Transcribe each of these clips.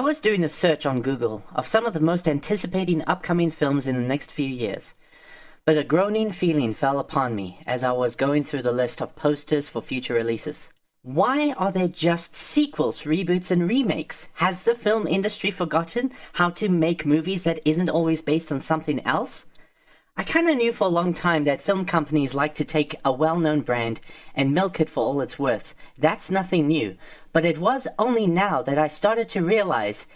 was doing a search on Google of some of the most anticipating upcoming films in the next few years, but a groaning feeling fell upon me as I was going through the list of posters for future releases. Why are there just sequels, reboots, and remakes? Has the film industry forgotten how to make movies that isn't always based on something else? I kinda knew for a long time that film companies like to take a well-known brand and milk it for all it's worth. That's nothing new, but it was only now that I started to realize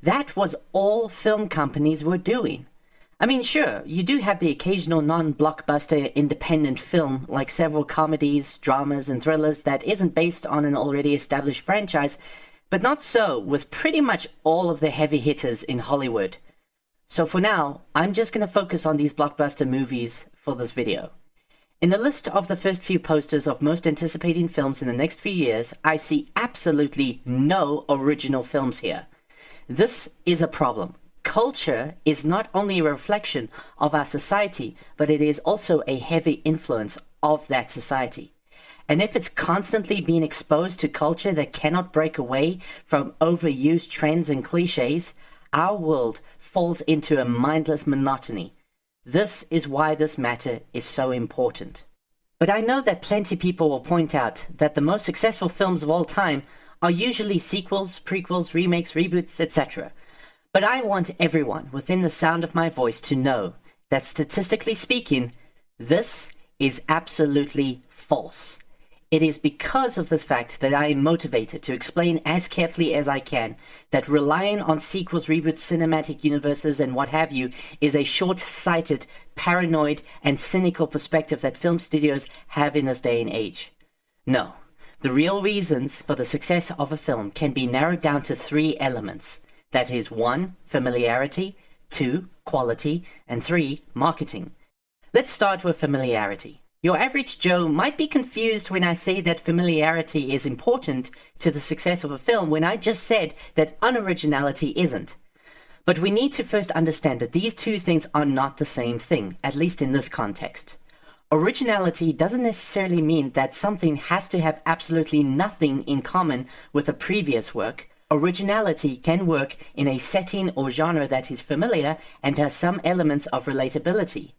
that was all film companies were doing. I mean, sure, you do have the occasional non-blockbuster independent film, like several comedies, dramas, and thrillers that isn't based on an already established franchise, but not so with pretty much all of the heavy hitters in Hollywood. So for now, I'm just going to focus on these blockbuster movies for this video. In the list of the first few posters of most anticipating films in the next few years, I see absolutely no original films here. This is a problem. Culture is not only a reflection of our society, but it is also a heavy influence of that society. And if it's constantly being exposed to culture that cannot break away from overused trends and cliches, our world falls into a mindless monotony. This is why this matter is so important. But I know that plenty of people will point out that the most successful films of all time are usually sequels, prequels, remakes, reboots, etc. But I want everyone within the sound of my voice to know that statistically speaking, this is absolutely false. It is because of this fact that I am motivated to explain as carefully as I can that relying on sequels, reboots, cinematic universes, and what have you is a short-sighted, paranoid, and cynical perspective that film studios have in this day and age. No, the real reasons for the success of a film can be narrowed down to three elements. That is 1, familiarity, 2, quality, and 3, marketing. Let's start with familiarity. Your average Joe might be confused when I say that familiarity is important to the success of a film when I just said that unoriginality isn't. But we need to first understand that these two things are not the same thing, at least in this context. Originality doesn't necessarily mean that something has to have absolutely nothing in common with a previous work. Originality can work in a setting or genre that is familiar and has some elements of relatability.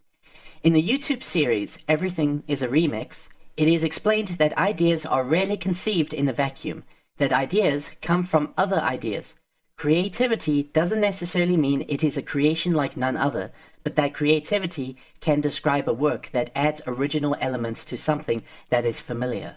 In the YouTube series, Everything is a Remix, it is explained that ideas are rarely conceived in a vacuum, that ideas come from other ideas. Creativity doesn't necessarily mean it is a creation like none other, but that creativity can describe a work that adds original elements to something that is familiar.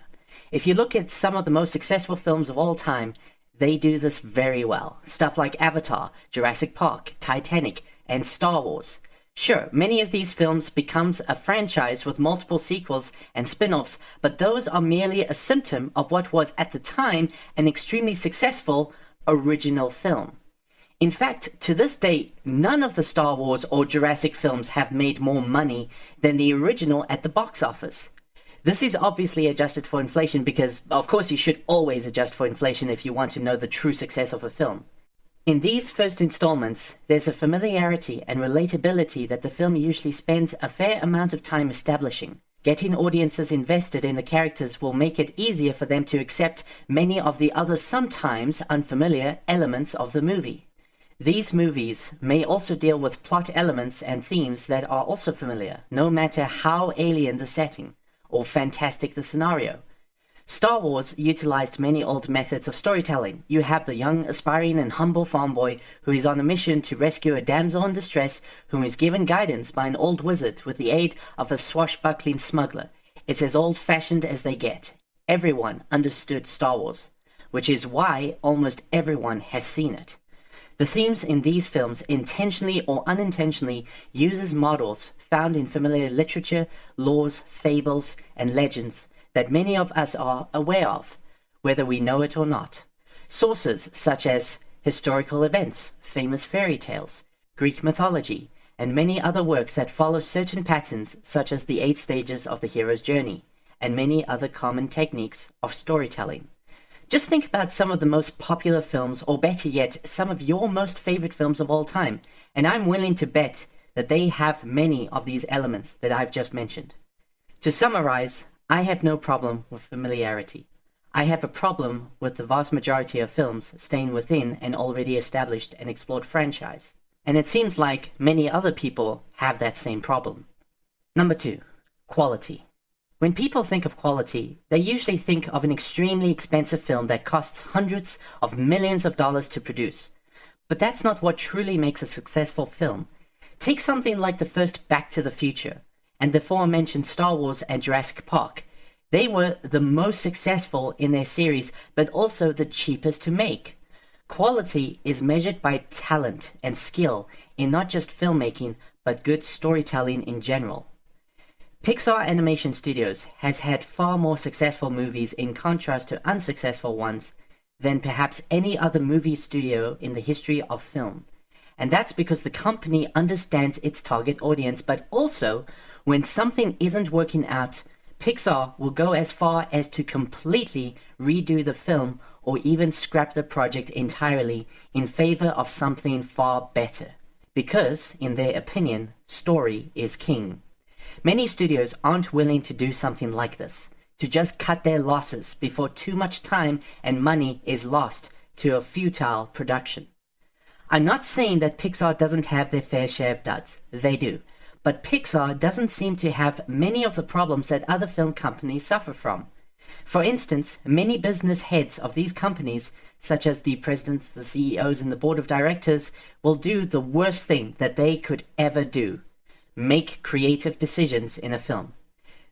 If you look at some of the most successful films of all time, they do this very well. Stuff like Avatar, Jurassic Park, Titanic, and Star Wars. Sure, many of these films becomes a franchise with multiple sequels and spin-offs, but those are merely a symptom of what was at the time an extremely successful original film. In fact, to this day, none of the Star Wars or Jurassic films have made more money than the original at the box office. This is obviously adjusted for inflation because, of course, you should always adjust for inflation if you want to know the true success of a film. In these first installments, there's a familiarity and relatability that the film usually spends a fair amount of time establishing. Getting audiences invested in the characters will make it easier for them to accept many of the other sometimes unfamiliar elements of the movie. These movies may also deal with plot elements and themes that are also familiar, no matter how alien the setting or fantastic the scenario. Star Wars utilized many old methods of storytelling. You have the young, aspiring, and humble farm boy who is on a mission to rescue a damsel in distress whom is given guidance by an old wizard with the aid of a swashbuckling smuggler. It's as old-fashioned as they get. Everyone understood Star Wars, which is why almost everyone has seen it. The themes in these films intentionally or unintentionally uses models found in familiar literature, laws, fables, and legends that many of us are aware of, whether we know it or not. Sources such as historical events, famous fairy tales, Greek mythology, and many other works that follow certain patterns such as the 8 stages of the hero's journey, and many other common techniques of storytelling. Just think about some of the most popular films, or better yet, some of your most favorite films of all time, and I'm willing to bet that they have many of these elements that I've just mentioned. To summarize, I have no problem with familiarity. I have a problem with the vast majority of films staying within an already established and explored franchise. And it seems like many other people have that same problem. Number 2, quality. When people think of quality, they usually think of an extremely expensive film that costs hundreds of millions of dollars to produce. But that's not what truly makes a successful film. Take something like the first Back to the Future, and the aforementioned Star Wars and Jurassic Park. They were the most successful in their series, but also the cheapest to make. Quality is measured by talent and skill in not just filmmaking, but good storytelling in general. Pixar Animation Studios has had far more successful movies in contrast to unsuccessful ones than perhaps any other movie studio in the history of film. And that's because the company understands its target audience, but also, when something isn't working out, Pixar will go as far as to completely redo the film or even scrap the project entirely in favor of something far better. Because, in their opinion, story is king. Many studios aren't willing to do something like this, to just cut their losses before too much time and money is lost to a futile production. I'm not saying that Pixar doesn't have their fair share of duds. They do. But Pixar doesn't seem to have many of the problems that other film companies suffer from. For instance, many business heads of these companies, such as the presidents, the CEOs, and the board of directors, will do the worst thing that they could ever do: make creative decisions in a film.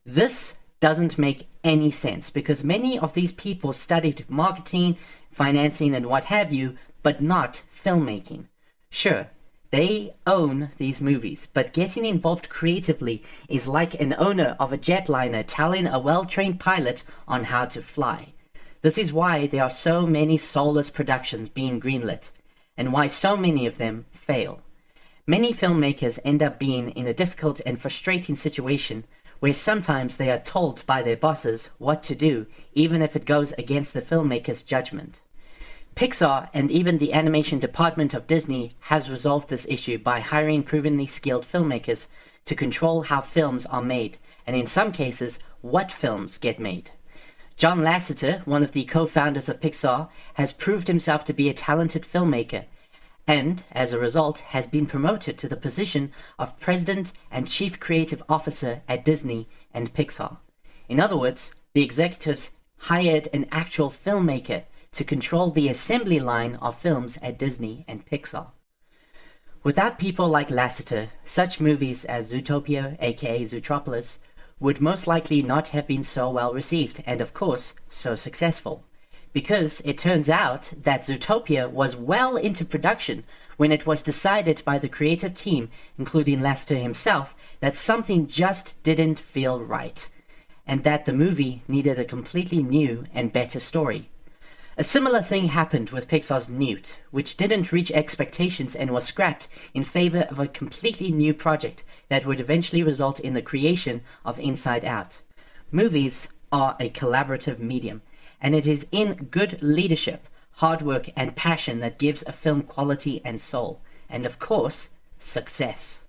This doesn't make any sense because many of these people studied marketing, financing, and what have you, but not filmmaking. Sure, they own these movies, but getting involved creatively is like an owner of a jetliner telling a well-trained pilot on how to fly. This is why there are so many soulless productions being greenlit, and why so many of them fail. Many filmmakers end up being in a difficult and frustrating situation where sometimes they are told by their bosses what to do, even if it goes against the filmmaker's judgment. Pixar and even the animation department of Disney has resolved this issue by hiring provenly skilled filmmakers to control how films are made, and in some cases, what films get made. John Lasseter, one of the co-founders of Pixar, has proved himself to be a talented filmmaker, and, as a result, has been promoted to the position of President and Chief Creative Officer at Disney and Pixar. In other words, the executives hired an actual filmmaker to control the assembly line of films at Disney and Pixar. Without people like Lasseter, such movies as Zootopia, aka Zootropolis, would most likely not have been so well received and, of course, so successful. Because it turns out that Zootopia was well into production when it was decided by the creative team, including Lasseter himself, that something just didn't feel right, and that the movie needed a completely new and better story. A similar thing happened with Pixar's Newt, which didn't reach expectations and was scrapped in favor of a completely new project that would eventually result in the creation of Inside Out. Movies are a collaborative medium, and it is in good leadership, hard work, and passion that gives a film quality and soul, and of course, success.